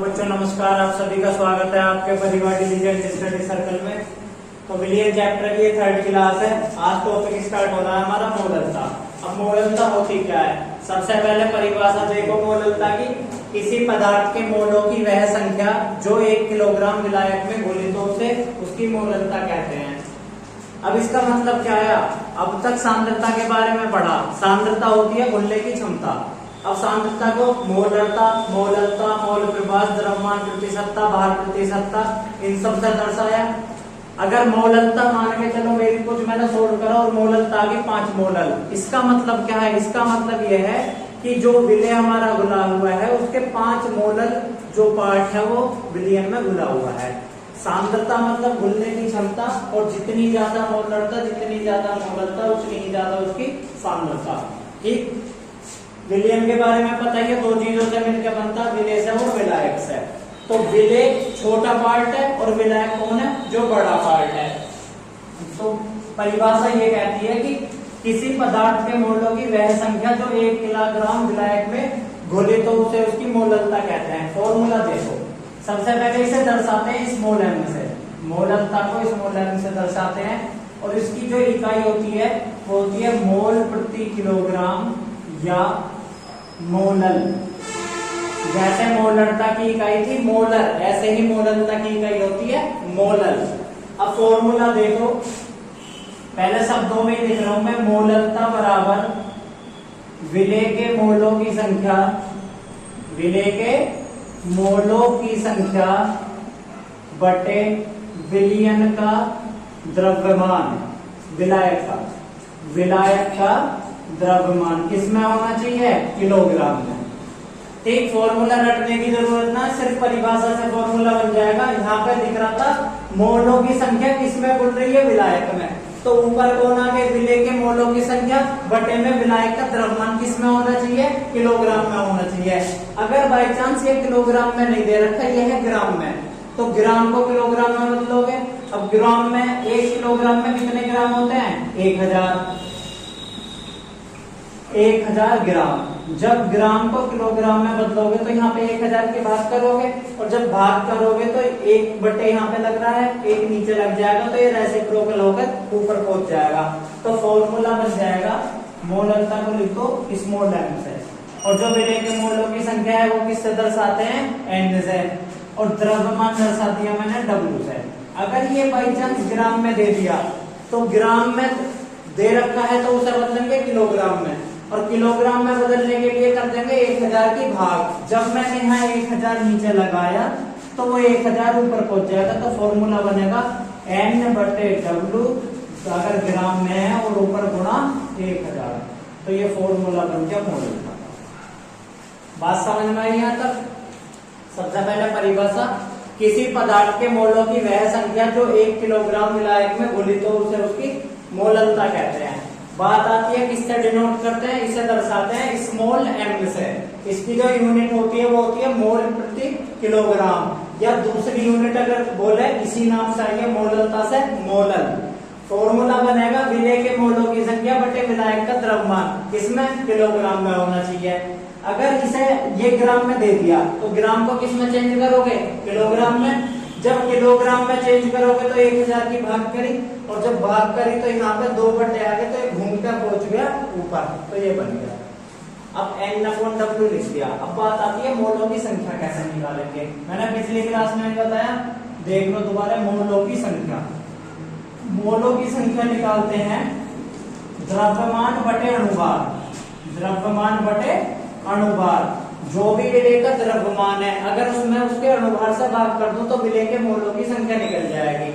बच्चों नमस्कार, आप सभी का स्वागत है आपके परिवार डिलीजेंट स्टडी सर्कल में। तो विलियन चैप्टर की 3rd क्लास है। आज टॉपिक स्टार्ट हो रहा है हमारा मोललता। अब मोललता होती क्या है? सबसे पहले परिभाषा देखो मोललता की। किसी पदार्थ के मोलों की वह संख्या जो 1 किलोग्राम विलायक में घुलित हो उसे उसकी मोललता कहते हैं। अब इसका मतलब क्या है? अब तक सांद्रता के बारे में पढ़ा। सांद्रता होती है घुलने की क्षमता। अब सांद्रता को मोलरता, मोललता, मोल प्रभास, द्रव्यमान प्रतिशतता, भार प्रतिशतता, इन सब से दर्शाया। अगर मोललता मान के चलो मेरी कुछ मैंने सोल्व करा और मोललता आ गई 5 मोलल। इसका मतलब क्या है? इसका मतलब यह है कि जो विलय हमारा घुला हुआ है उसके 5 मोलल जो पार्ट है वो विलयन में घुला हुआ है। सांद्रता मतलब घुलने की क्षमता, और जितनी ज्यादा मोलरता जितनी ज्यादा मोललता उतनी ही ज्यादा उसकी सांद्रता। ठीक, विलयन के बारे में पता ही है, 2 चीजों से मिलकर बनता है, विलय से और विलायक से। तो विलय छोटा पार्ट है और विलायक कौन है? जो बड़ा पार्ट है। तो परिभाषा ये कहती है कि किसी पदार्थ के मोलों की वह संख्या जो 1 किलोग्राम विलायक में घुलित तो उसे उसकी मोललता कहते हैं। फॉर्मूला देखो, सबसे पहले इसे दर्शाते हैं स्मॉल एम से। मोललता को स्मॉल एम से दर्शाते हैं, और इसकी जो इकाई होती है वो होती है मोल प्रति किलोग्राम या मोलल। जैसे मोलरता की इकाई थी मोलर, ऐसे ही मोललता की इकाई होती है मोलल। अब फॉर्मूला देखो, पहले शब्दों में ही लिख रहा हूं मैं। मोललता बराबर विलय के मोलों की संख्या, विलय के मोलों की संख्या बटे विलयन का द्रव्यमान। विलायक का द्रव्यमान किसमें होना चाहिए? किलोग्राम में। ठीक, फॉर्मूला रटने की जरूरत ना, सिर्फ परिभाषा से फॉर्मूला बन जाएगा। यहाँ पे दिख रहा था मोलों की संख्या किसमें घुल रही है? विलायक में। तो ऊपर कौन आ गए? विलय के मोलों की संख्या बटे में विलायक का द्रव्यमान किसमें होना चाहिए? किलोग्राम में होना चाहिए। अगर बाई चांस ये किलोग्राम में नहीं दे रखा, ये है ग्राम में, तो ग्राम को किलोग्राम में बदलोगे। अब ग्राम में 1 किलोग्राम में कितने ग्राम होते हैं? 1000 ग्राम। जब ग्राम को किलोग्राम में बदलोगे तो यहाँ पे 1000 के भाग करोगे, और जब भाग करोगे तो 1 बटे यहाँ पे लग रहा है, 1 नीचे लग जाएगा, तो ये रेसिप्रोकल होकर ऊपर पहुंच जाएगा। तो फॉर्मूला बन जाएगा, मोललता को लिखो स्मॉल एम से, और जो विलय के मोलों की संख्या है वो किससे दर्शाते हैं? एन से, और द्रव्यमान दर्शा दिया मैंने डब्ल्यू से। अगर ये बाई चांस ग्राम में दे दिया तो ग्राम में दे रखा है तो उसे बदलेंगे किलोग्राम में, और किलोग्राम में बदलने के लिए कर देंगे 1000 की भाग। जब मैंने यहाँ 1000 नीचे लगाया तो वो 1000 ऊपर पहुंच जाएगा। तो फॉर्मूला बनेगा n बटे डब्ल्यू, अगर ग्राम में है, और ऊपर गुणा 1000। तो ये फॉर्मूला बन गया मोललता का। बात समझ में आई यहाँ तक? सबसे पहले परिभाषा, किसी पदार्थ के मोलों की वह संख्या जो 1 किलोग्राम विलायक में घुलित हो उसे उसकी मोललता कहते हैं। बात आती है किससे डिनोट करते हैं? इसे दर्शाते हैं स्मॉल एम से। इसकी जो यूनिट होती है वो होती है मोल प्रति किलोग्राम, या दूसरी यूनिट अगर बोले इसी नाम से आइए मोललता से मोलल। फॉर्मूला बनेगा विलय के मोलों की संख्या बटे विलायक का द्रव्यमान, किसमें? किलोग्राम में होना चाहिए। अगर इसे ये ग्राम में दे दिया तो ग्राम को किसमें चेंज करोगे? किलोग्राम में। जब किलोग्राम में चेंज करोगे तो 1000 की भाग करी, और जब भाग करी तो यहाँ पे 2 बटे आ गए, तो ये घूमकर पहुंच गया ऊपर, तो ये बन गया। अब n/w लिख दिया। अब बात आती है मोलों की संख्या कैसे निकालेंगे। मैंने पिछली क्लास में बताया, देख लो दोबारा। मोलों की संख्या, मोलों की संख्या निकालते हैं द्रव्यमान बटे अणुभार। द्रव्यमान बटे अणुभार, जो भी विलय का द्रव्यमान है अगर उसमें उसके अणुभार से भाग कर दूं तो विलय के मोलों की संख्या निकल जाएगी।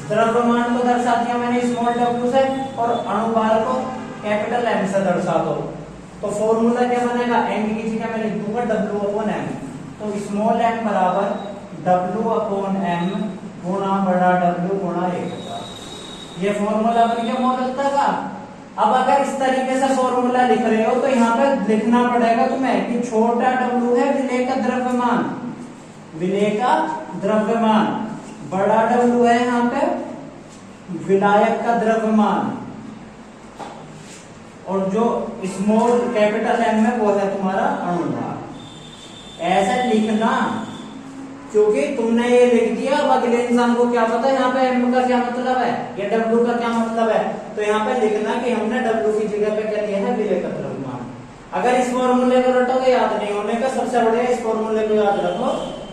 द्रव्यमान को दर्शा दिया मैंने स्मॉल डब्ल्यू से, और अणुभार को कैपिटल एम से दर्शा दो। तो फॉर्मूला क्या बनेगा? एन की जगह मैं लिख दूंगा W/m। तो स्मॉल एम बराबर W/m गुणा बड़ा W गुणा 1000। ये फॉर्मूला बन गया मोललता का। अब अगर इस तरीके से फॉर्मूला लिख रहे हो तो यहाँ पे लिखना पड़ेगा तुम्हें कि छोटा W है विलय का द्रव्यमान, विलय का द्रव्यमान, बड़ा W है यहाँ पे विलायक का द्रव्यमान, और जो स्मॉल कैपिटल एम है वो है तुम्हारा अणुभार। ऐसे लिखना क्योंकि तुमने ये लिख दिया, अब अगले इंसान को क्या पता यहाँ पे m का क्या मतलब है या w का क्या मतलब है। तो यहाँ पे लिखना कि हमने w की जगह पे क्या दिया है, विलेय का द्रव्यमान। अगर इस फॉर्मूले को रटोगे याद नहीं होने का, सबसे बढ़िया इस फॉर्मूले को याद रखो,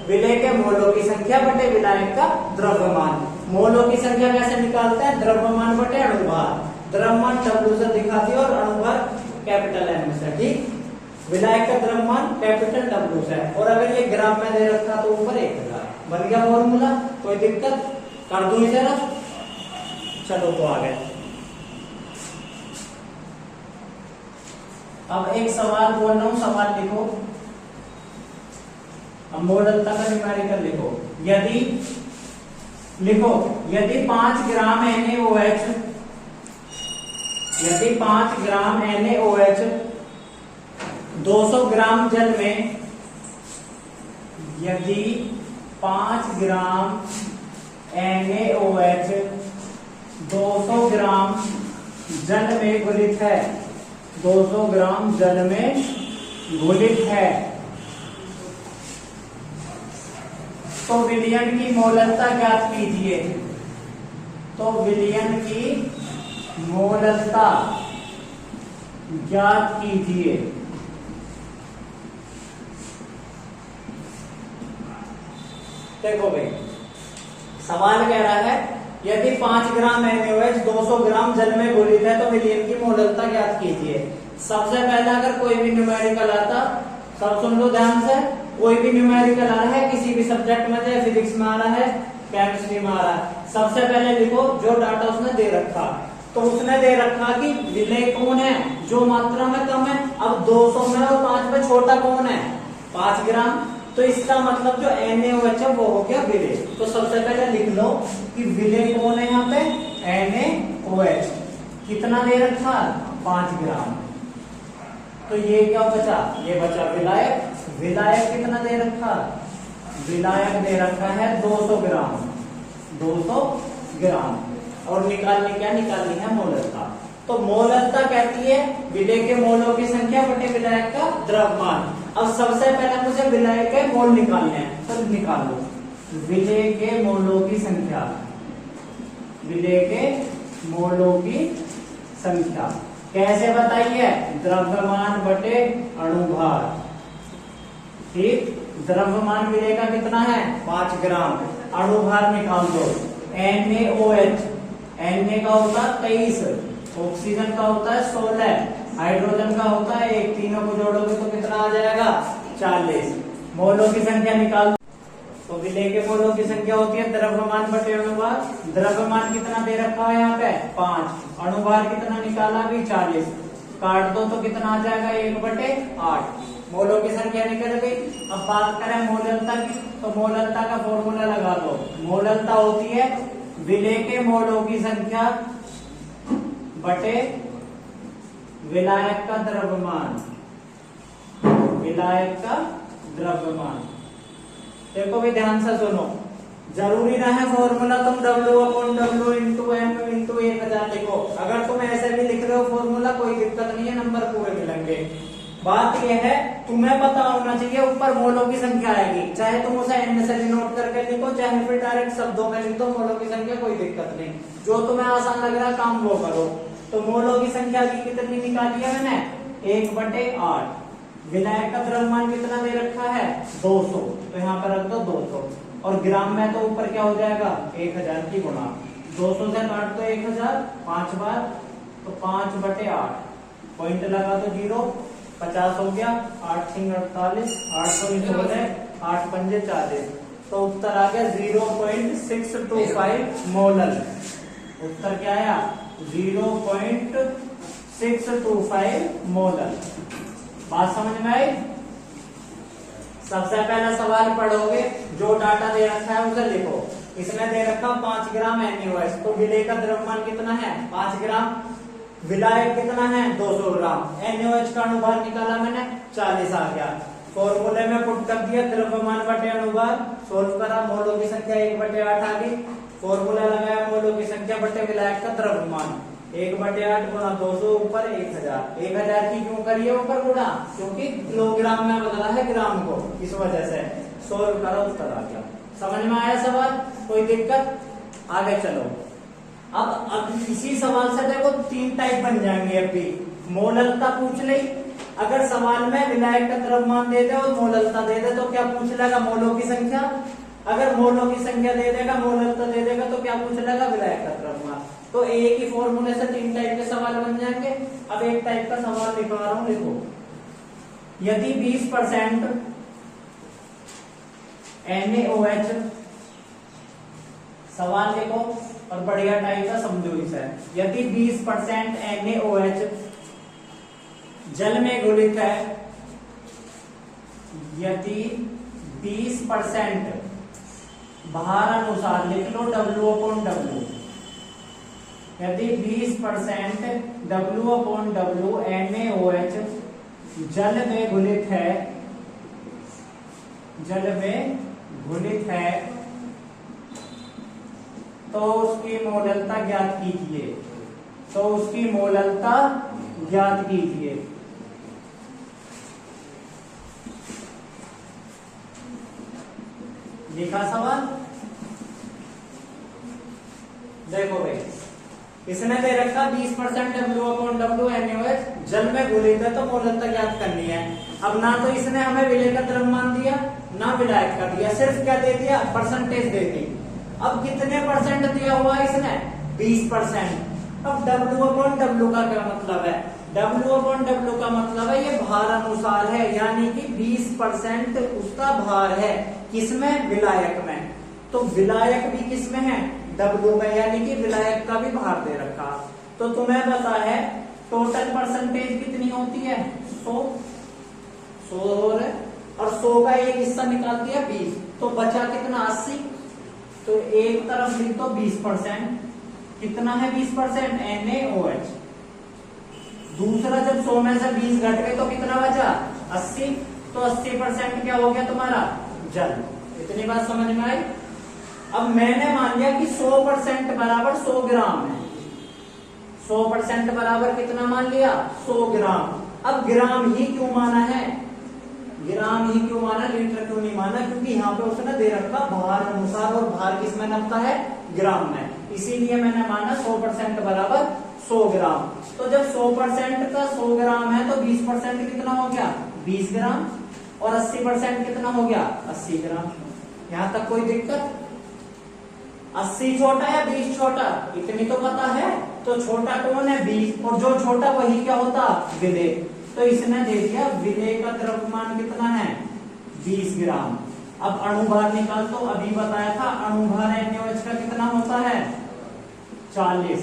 विलेय के मोलों की संख्या बटे विलायक का द्रव्यमान। मोलों की संख्या कैसे निकालते हैं, द्रव्यमान बटे अणुभार। द्रव्यमान w से दिखा दिया और अणुभार कैपिटल M से, ठीक। विलायक का द्रव्यमान कैपिटल W से, और अगर ये ग्राम में दे रखा तो ऊपर 1000 बन गया फॉर्मूला। कोई दिक्कत, कर दूं इसे रफ। चलो तो आगे। अब एक सवाल बोल रहा हूं, सवाल लिखो। अब मोललता का न्यूमेरिकल लिखो। यदि 5 ग्राम NaOH, यदि 5 ग्राम NaOH 200 ग्राम जल में, यदि 5 ग्राम NaOH 200 ग्राम जल में घुलित है, 200 ग्राम जल में घुलित है, तो विलयन की मोललता ज्ञात कीजिए। तो विलयन की मोललता ज्ञात कीजिए। देखो भाई, सवाल कह रहा है यदि 5 ग्राम NaOH 200 ग्राम जल में घुलित है तो विलयन की मोललता ज्ञात कीजिए। सबसे पहले अगर कोई भी न्यूमेरिकल आता, सब सुन लो ध्यान से, कोई भी न्यूमेरिकल आ रहा है किसी भी सब्जेक्ट में, चाहे फिजिक्स में आ रहा है, केमिस्ट्री में आ रहा है, सबसे पहले लिखो जो डाटा उसने दे रखा। तो उसने दे रखा कि विलेय कौन है, जो मात्रा में कम है। अब 200 में और 5 में छोटा कौन है, 5 ग्राम। तो इसका मतलब जो NaOH है वो हो गया विलेय। तो सबसे पहले लिख लो कि विलेय कौन है यहाँ पे, NaOH। कितना दे रखा, 5 ग्राम। तो ये क्या बचा, ये बचा विलायक। विलायक कितना दे रखा, विलायक दे रखा है 200 ग्राम, 200 ग्राम। और निकालनी है मोललता। तो मोललता कहती है विलेय के मोलों की संख्या बटे विलायक का द्रव्यमान। अब सबसे पहले मुझे विलेय के मोल निकालने हैं, तो निकालो विलेय के मोलों की संख्या, विलेय के मोलों की संख्या कैसे बताइए, द्रव्यमान बटे अणुभार, ठीक। द्रव्यमान विलेय का कितना है, 5 ग्राम। अणुभार निकाल दो, NaOH, Na का होता है 23, ऑक्सीजन का होता है 16, हाइड्रोजन का होता है 1, तीनों को जोड़ोगे तो कितना आ जाएगा, 40। मोलों की संख्या निकाल। तो विलेय के मोलों की संख्या होती है द्रव्यमान बटे अणुभार। द्रव्यमान कितना दे रखा है यहाँ पे, 5। अणुभार कितना निकाला भी, 40। काट दो तो कितना आ जाएगा, 1/8। मोलों की संख्या निकल गई। अब बात करें मोललता की, तो मोललता का फॉर्मूला लगा दो। मोललता होती है विलेय के मोलों की संख्या बटे विलायक का द्रव्यमान, विलायक का द्रव्यमान। देखो भी ध्यान से सुनो, जरूरी ना है फॉर्मूला तुम W/W इंटू M इंटू 1000 लिखो। अगर तुम ऐसे भी लिख रहे हो फॉर्मूला, कोई दिक्कत नहीं है, नंबर पूरे मिलेंगे। बात यह है तुम्हें पता होना चाहिए ऊपर मोलों की संख्या आएगी, चाहे तुम उसे N से नोट करके लिखो, चाहे फिर डायरेक्ट शब्दों में लिख दो मोलों की संख्या, कोई दिक्कत नहीं। जो तुम्हें आसान लग रहा है काम वो करो। तो मोलों की संख्या की कितनी निकाली है मैंने, 1/8। विलायक का द्रव्यमान कितना दे रखा है, 200, तो यहाँ पर रख दो 200। और ग्राम में तो ऊपर क्या हो जाएगा, 1000 की गुणा 200 से काट दो 1000 5 बार, तो 5/8। पॉइंट लगा तो 0, 50 हो गया। 8 × 48, 816, 8 पंजे 40। तो उत्तर आ गया 0.625 मोलल। उत्तर क्या आया, 0.625 मोलल। बात समझ में आई। सबसे पहला सवाल पढ़ोगे, जो डाटा दे रखा है उसे लिखो। इसमें दे रखा 5 ग्राम NaOH, तो विलेय का द्रव्यमान कितना है, 5 ग्राम। विलायक कितना है, 200 ग्राम। NaOH का अणुभार निकाला मैंने, 40 आ गया। फॉर्मूले में पुट कर दिया, द्रव्यमान बटे अणुभार, सोल्व करा, मोलों की संख्या 1/8 आ गई। फॉर्मूला लगाया, मोलों की संख्या बटे विलायक का द्रव्यमान, 1/8 गुणा 200 ऊपर 1000। 1000 की क्यों करिए ऊपर गुणा, क्योंकि किलोग्राम में बदला है ग्राम को, इस वजह से। सोल्व करो, उत्तर आ गया। समझ में आया सवाल? कोई दिक्कत? आगे चलो। अब इसी सवाल से देखो 3 टाइप बन जाएंगे। अभी मोललता पूछ ली, अगर सवाल में विलायक का द्रव्यमान दे दे और मोललता दे दे तो क्या पूछ लेगा? मोलों की संख्या। अगर मोलों की संख्या दे देगा, मोललता दे देगा तो क्या पूछ लेगा? विलायक का द्रव्यमान। तो एक ही फॉर्मूले से 3 टाइप के सवाल बन जाएंगे। अब एक टाइप का सवाल लिखा रहा हूं, लिखो। यदि 20% NaOH, सवाल लिखो और बढ़िया टाइप का समझो इसे। यदि 20% NaOH जल में घुलित है, यदि 20% भार अनुसार लिख लो W/W, यदि 20% W/W NaOH जल में घुलित है, जल में घुलित है, तो उसकी मोललता ज्ञात कीजिए। तो उसकी मोललता ज्ञात कीजिए। लिखा सवाल? देखो भाई, इसने दे रखा 20% W/W NaOH जल में घुलित है तो मोललता ज्ञात करनी है। अब ना तो इसने हमें विलेय का द्रव्यमान दिया, ना विलायक का दिया, सिर्फ क्या दे दिया? परसेंटेज दे दी। अब कितने परसेंट दिया हुआ है इसने? 20%। अब W/W का क्या मतलब है? W/W का मतलब है ये भार अनुसार है, यानी कि 20% उसका भार है। किसमें? विलायक में। तो विलायक भी किसमें है? W में, यानी कि विलायक का भी भार दे रखा। तो तुम्हें पता है टोटल परसेंटेज कितनी होती है? 100 और 100 का एक हिस्सा निकाल दिया 20, तो बचा कितना? 80। तो एक तरफ लिख दो 20%, कितना है 20%? NaOH। दूसरा जब 100 में से 20 घट गए तो कितना बचा? 80। तो 80% क्या हो गया तुम्हारा? जल। इतनी बात समझ में आई? अब मैंने मान लिया कि 100% बराबर 100 ग्राम है। 100% बराबर कितना मान लिया? 100 ग्राम। अब ग्राम ही क्यों माना है? ग्राम ही क्यों माना, लीटर क्यों नहीं माना? क्योंकि यहाँ पे उसने दे रखा भार अनुसार, और भार किस में नपता है? ग्राम में। इसीलिए मैंने माना 100% बराबर 100 ग्राम। तो जब 100% का 100 ग्राम है तो 20% कितना हो गया? 20 ग्राम। और 80% कितना हो गया? 80 ग्राम। यहां तक कोई दिक्कत? 80 छोटा या 20 छोटा? इतनी तो पता है। तो छोटा कौन है? 20। और जो छोटा वही क्या होता? विलेय। तो इसने दे दिया विलेय का द्रव्यमान कितना है? 20 ग्राम। अब अणुभार निकाल दो। अभी बताया था अणुभार NaOH का कितना होता है? 40।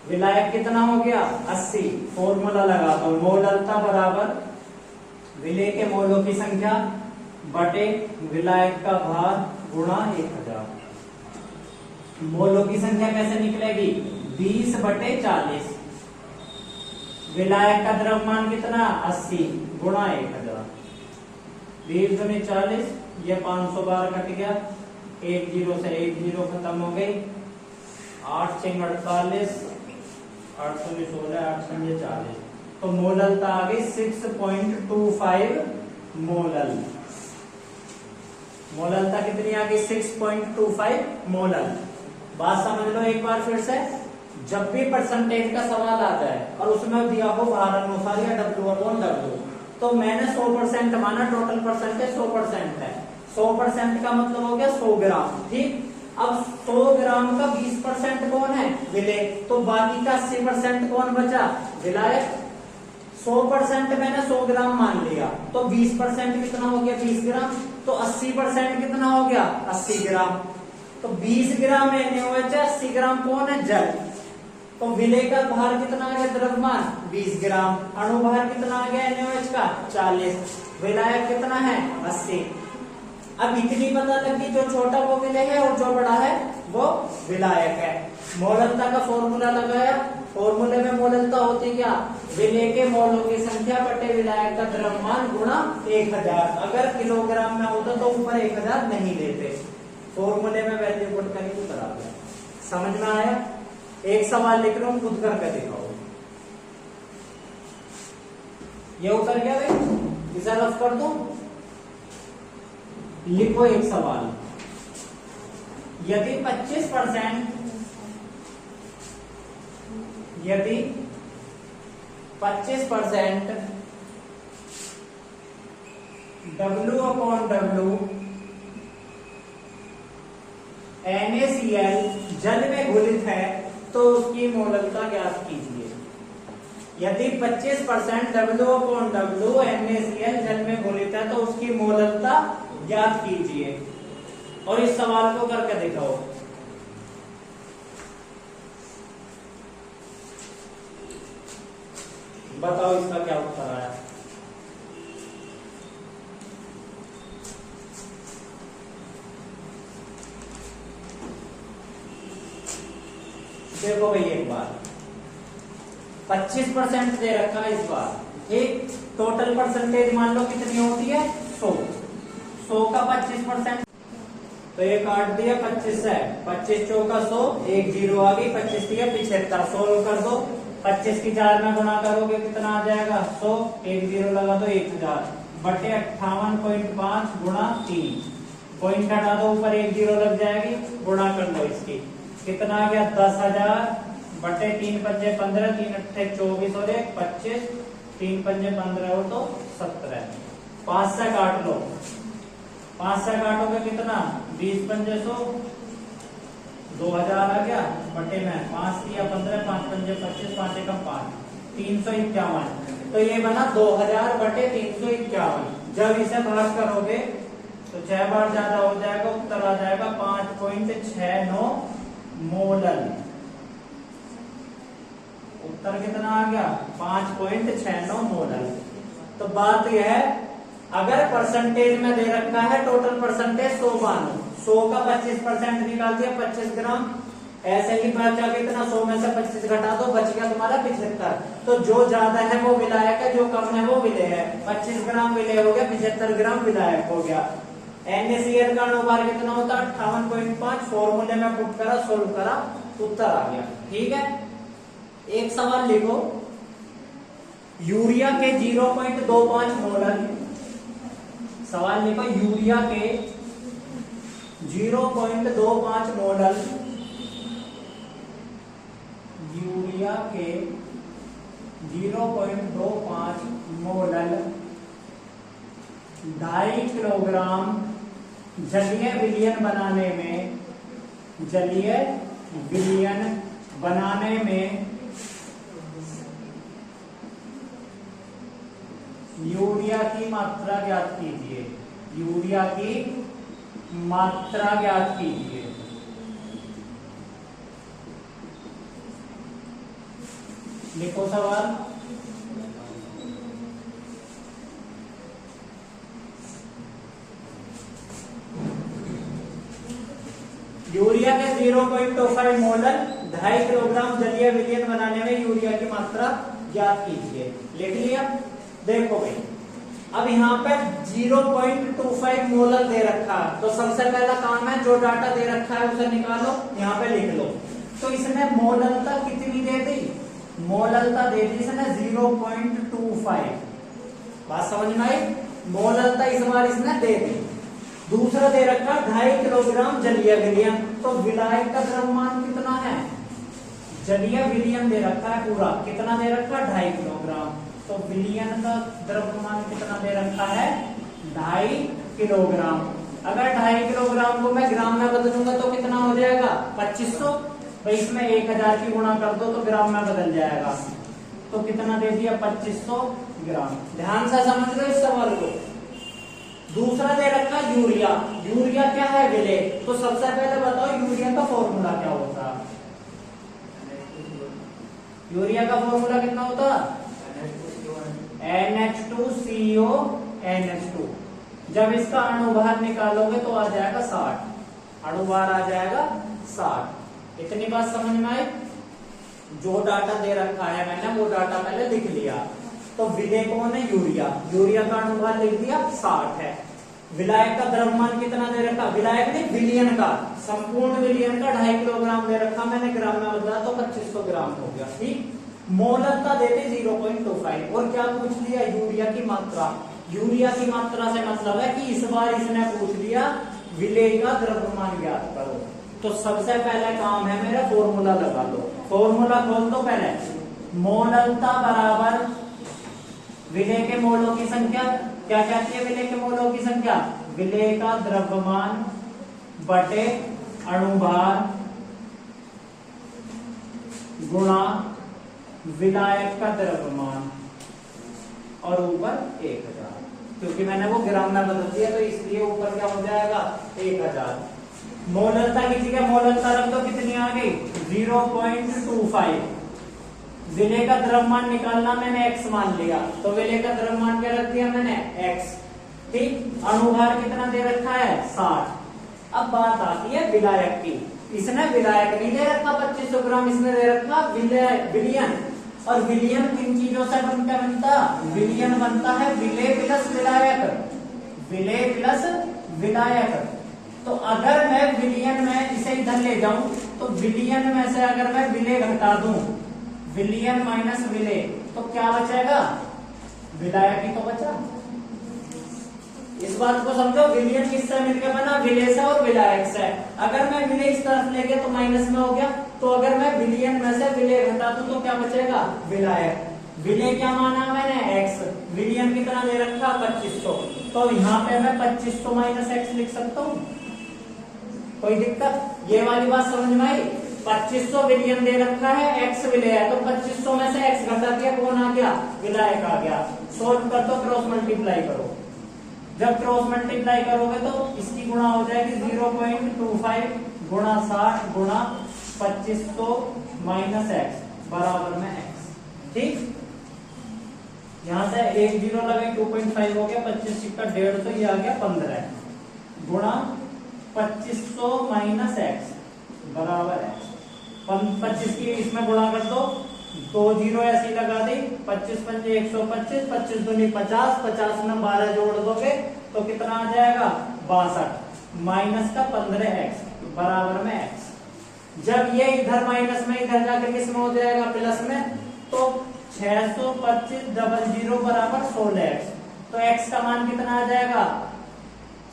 विलायक कितना हो गया? 80। फॉर्मूला लगा दो। मोललता बराबर विलेय के मोलों की संख्या बटे विलायक का भार गुणा 1000। मोलों की संख्या कैसे निकलेगी? 20/40। विलायक का द्रव्यमान कितना? 80 गुणा 1000। 20 दूनी 40, ये 500 बार कट गया, 1 0 से 1 0 खत्म हो गई। 8 6 48, 8 दूनी 16, 8 6 40। तो मोललता आ गई 6.25 मोलल। मोललता कितनी आ गई? 6.25 मोलल। बात समझ लो एक बार फिर से। जब भी परसेंटेज का सवाल आ जाए और उसमें दिया हो भार अनुसार या W/W, तो मैंने 100% माना, टोटल परसेंटेज 100% है। 100% का मतलब हो गया 100 ग्राम। ठीक। अब 100 ग्राम का 20% कौन है? विलेय। तो बाकी का 80% कौन बचा? विलायक। 100% मैंने 100 ग्राम मान लिया, तो 20% कितना हो गया? 20 ग्राम। तो 80% कितना हो गया? 80 ग्राम। तो 20 ग्राम NaOH, 80 ग्राम कौन है? जल। तो विलेय का भार कितना आ गया? द्रव्यमान 20 ग्राम। अणुभार कितना आ गया NaOH का? 40। विलायक कितना है? 80। अब इतनी पता लगी, जो छोटा वो विलेय है और जो बड़ा है वो विलायक है। मोललता का फॉर्मूला लगाया। फॉर्मूले में मोललता होती क्या? विलेय के मोलों की संख्या बटे विलायक का द्रव्यमान गुणा 1000। अगर किलोग्राम में होता तो ऊपर 1000 नहीं लेते। फॉर्मूले में वैल्यू पुट करके उतर आ गया। समझ में आया? एक सवाल लिख रहा हूं, खुद करके दिखाओ। ये उतर गया भाई, इसे रफ कर दो। लिखो एक सवाल, यदि 25% W/W NaCl जल में घुलित है तो उसकी मोललता ज्ञात कीजिए। यदि 25% W/W NaCl जल में घुलित है तो उसकी मोललता ज्ञात कीजिए। और इस सवाल को करके दिखाओ। बताओ इसका क्या उत्तर आया। देखो भाई एक बार 25% दे रखा है इस बार, ठीक। टोटल परसेंटेज मान लो कितनी होती है 100 का 25%, तो ये काट दिया 25 है, 25 चौका 100, एक जीरो आ गई, 25 दिया 75, सोल्व कर दो। 25 की 4 में गुणा करोगे कितना आ जाएगा 100, एक जीरो लगा दो 1000 बटे 58.5 गुणा 3, पॉइंट हटा दो ऊपर एक जीरो लग जाएगी, गुणा कर लो इसकी, कितना आ गया 10,000 बटे 3 पंजे 15, 3 अट्ठे 24 और 1 25, 3 पंजे 15 हो तो 17, 5 से काट लो, 5 से काटोगे कितना 20 पंजे 100, 2000 आ गया बटे में 5 दिया 15, 5 पंजे 25, 5 एकम 5, 351। तो ये बना 2000 बटे 351। जब इसे भाग करोगे तो 6 बार ज्यादा हो जाएगा, उत्तर आ जाएगा 5.69 मोलल। उत्तर कितना आ गया 5.69 मोलल। तो बात यह है, अगर परसेंटेज में दे रखा है टोटल परसेंटेज 100 मानो, 100 का 25% निकाल दिया 25 ग्राम, ऐसे ही बचा कितना 100 में से 25 घटा दो, बच गया तुम्हारा 75। तो जो ज्यादा है वो विलायक है, जो कम है वो विलेय है। 25 ग्राम विलेय हो गया, 75 ग्राम विलायक हो गया। NaCl का अनुपात कितना होता है 58.5, फॉर्मूले में पुट करा, सोल्व करा, उत्तर आ गया। ठीक है, एक सवाल लिखो, यूरिया के 0.25 मोलर, सवाल लिखो यूरिया के 0.25 मोलर, यूरिया के 0.25 मोलर 2.5 किलोग्राम जलीय विलयन बनाने में यूरिया की मात्रा ज्ञात कीजिए। यूरिया की मात्रा ज्ञात कीजिए। लिखो सवाल। यूरिया के 0.25 मोलर 2.5 किलोग्राम जलीय विलयन बनाने में यूरिया की मात्रा ज्ञात कीजिए। लिख लिया। देखो भाई, अब यहाँ पे 0.25 मोलर दे रखा है, तो सबसे पहला काम है जो डाटा दे रखा है उसे निकालो, यहाँ पे लिख लो। तो इसने मोलरता कितनी दे दी, मोलरता दे दी इसने 0.25। बात समझ में आई, मोलरता इस बार इसने दे दी। दूसरा दे रखा 2.5 किलोग्राम जलीय विलयन, तो विलायक का द्रव्यमान कितना है, जलीय विलयन दे रखा है पूरा, कितना दे रखा 2.5 किलोग्राम, तो विलयन का द्रव्यमान कितना दे रखा है 2.5 किलोग्राम। अगर 2.5 किलोग्राम को मैं ग्राम में बदलूंगा तो कितना हो जाएगा 2500, तो इसमें 1000 की गुणा कर दो तो ग्राम में बदल जाएगा, तो कितना दे दिया 2500 ग्राम। ध्यान से समझ लो इस सवाल को। दूसरा दे रखा यूरिया, यूरिया क्या है विलेय, तो सबसे पहले बताओ यूरिया का फॉर्मूला क्या होता, यूरिया का फॉर्मूला कितना होता NH2CO NH2। जब इसका अणुभार निकालोगे तो आ जाएगा 60, अणुभार आ जाएगा 60। इतनी बात समझ में आई। जो डाटा दे रखा है मैंने वो डाटा पहले लिख लिया। तो विलेय कौन है यूरिया, यूरिया का अणुभार लिख दिया 60 है। विलायक का द्रव्यमान कितना दे रखा, विलायक ने विलयन का, संपूर्ण विलयन का 2.5 किलोग्राम दे रखा, मैंने ग्राम में बदला तो 2500 ग्राम हो गया। ठीक, मोलरता देते 0.25 और क्या पूछ लिया यूरिया की मात्रा, यूरिया की मात्रा से मतलब है कि इस बार इसने पूछ लिया विलेय का द्रव्यमान ज्ञात करो। तो सबसे पहले काम है मेरा फॉर्मूला लगा दो, फॉर्मूला खोल दो पहले। मोललता बराबर विलेय के मोलों की संख्या, क्या कहती है विलेय के मोलों की संख्या, विलेय का द्रव्यमान बटे अणुभार गुणा विलायक का द्रव्यमान और ऊपर 1000, क्योंकि मैंने वो ग्राम में बदल दिया तो इसलिए ऊपर क्या हो जाएगा 1000। मोललता की जगह मोललता रख दो, कितनी आ गई 0.25। विलेय का द्रव्यमान निकालना मैंने x मान लिया, तो विलेय का द्रव्यमान क्या रख दिया मैंने x, ठीक। अणुभार कितना दे रखा है 60। अब बात आती है विलायक की, इसने विलायक नहीं दे रखा 2500 ग्राम, इसने दे रखा विलियन। और विलियन किन चीजों से बनता, विलियन बनता है विलेय प्लस विलायक, विलेय प्लस विलायक। तो अगर मैं विलियन में इसे इधर ले जाऊं तो विलियन में से अगर मैं विलेय घटा दूं, विलियन माइनस विलेय, तो क्या बचेगा, विलायक ही तो बचा। इस बात को समझो, विलियन किससे मिलकर बना, विलेय से और विलायक से। अगर मैं विलेय इस तरफ ले गया तो माइनस में हो गया, तो अगर मैं विलियन में से विलेय घटा दूं तो क्या बचेगा, विलायक। विलेय क्या माना मैंने x, विलियन कितना दे रखा 2500, तो यहाँ पे मैं 2500 माइनस x लिख सकता हूँ, कोई दिक्कत। ये वाली बात समझ में आई। 2500 विलियन दे रखा है, x विलेय है, तो 2500 में से x घटा दिया, कौन आ गया, विलायक आ गया। सोल्व कर दो, क्रॉस मल्टीप्लाई करो। जब क्रॉस मल्टीप्लाई करोगे तो इसकी गुणा हो जाएगी 0.25 गुणा 60 गुणा 2500 माइनस x बराबर में x, ठीक। यहां से एक जीरो लगे 2.5 हो गया, 25 सिक्का 150, ये आ गया 15 गुणा 2500 माइनस x बराबर x। 25 की इसमें गुणा कर दो, 2 जीरो ऐसी लगा दी, 25 पंजे 125, 25 दूनी 50, 50 में 12 जोड़ दोगे तो कितना आ जाएगा 62 माइनस का 15x बराबर में x। जब ये इधर माइनस में इधर जाकर किस में हो जाएगा प्लस में, तो 625 00 बराबर 16x, तो x का मान कितना आ जाएगा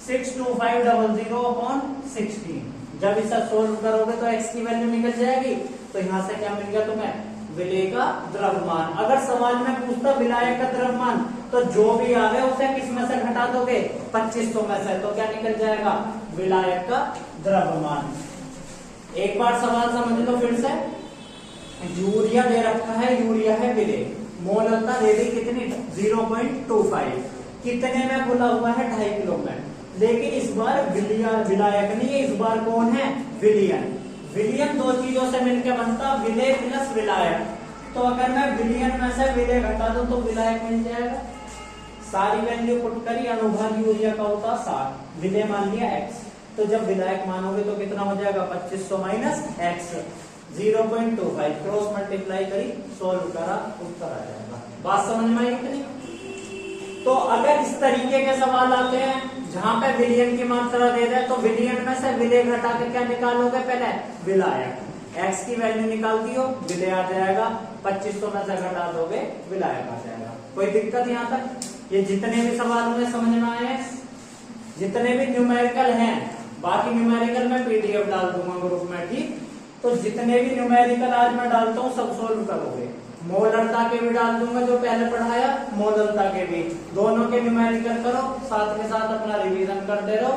62500 अपॉन 16। जब इसे सोल्व करोगे तो x की वैल्यू निकल जाएगी, तो यहां से क्या मिल गया तुम्हें, विलेय का द्रव्यमान। अगर सवाल में पूछता विलायक का द्रव्यमान, तो जो भी आवे उसे किस में से घटा दोगे 2500 में से, तो क्या निकल जाएगा, विलायक का द्रव्यमान। एक बार सवाल समझ लो फिर से। यूरिया दे रखा है, यूरिया है विलेय, मोललता दे दी कितनी 0.25, कितने में बोला हुआ है 2.5 किलो में, लेकिन इस बार विलायक नहीं है, इस बार कौन है, विलियन। विलियन दो चीजों से मिलकर बनता, विलेय प्लस विलायक। तो अगर मैं विलियन में से विलेय घटा दूं तो विलायक मिल जाएगा। सारी वैल्यू पुट करी, अणुभार यूरिया का होता 60, विलेय मान लिया x, तो जब विलायक मानोगे तो कितना हो जाएगा 2500 माइनस x 0.25, क्रॉस मल्टीप्लाई करी, सोल्व करा, उत्तर आ जाएगा। बात समझ में आई कि नहीं। तो अगर इस तरीके के सवाल आते हैं जहां पे विलियन की मात्रा दे दे, तो विलियन में से विलेय घटा के क्या निकालोगे, पहले विलायक, x की वैल्यू निकाल दियो, विलेय आ जाएगा, 2500 में से घटा दोगे विलायक आ जाएगा। कोई दिक्कत यहाँ तक। ये जितने भी सवाल में समझ में आए, जितने भी न्यूमेरिकल हैं, बाकी न्यूमेरिकल में पीडीएफ डाल दूंगा ग्रुप में, ठीक। तो जितने भी न्यूमेरिकल आज मैं डालता हूँ सब सोल्व करोगे। मोललता के भी डाल दूंगा जो पहले पढ़ाया, मोललता के भी, दोनों के न्यूमेरिकल करो, साथ में साथ अपना रिवीजन करते रहो।